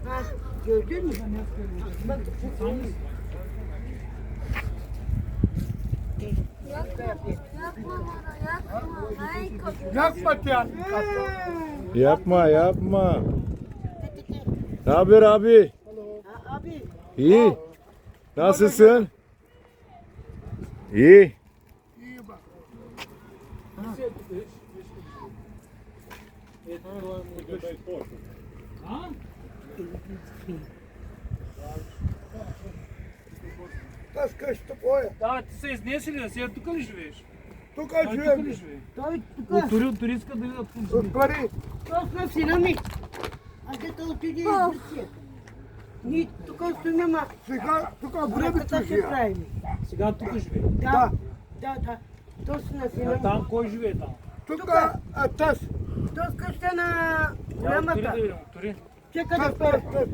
Ha, gördün mü? Bak, Yakma ya. Yapma yapma. Ne haber abi? ha, abi. İyi. Nasılsın? İyi. İyi bak. Das kaçtı boya. Да, ти се изнесли, сега тук ли живееш? Тук Той тук ли живеем. живее? Той От тук. туристка да видят От пари. Точно сина ми. А дето отиде в Гърция. Ние тук още няма. Сега тук времето Браката ще живея. правим. Сега тук живее. Да, да. Точно сина А ми. там кой живее там? Тук таз. До къща на Я от тури да голямата. видим, от тури. Чека да Таз, спре. таз, таз.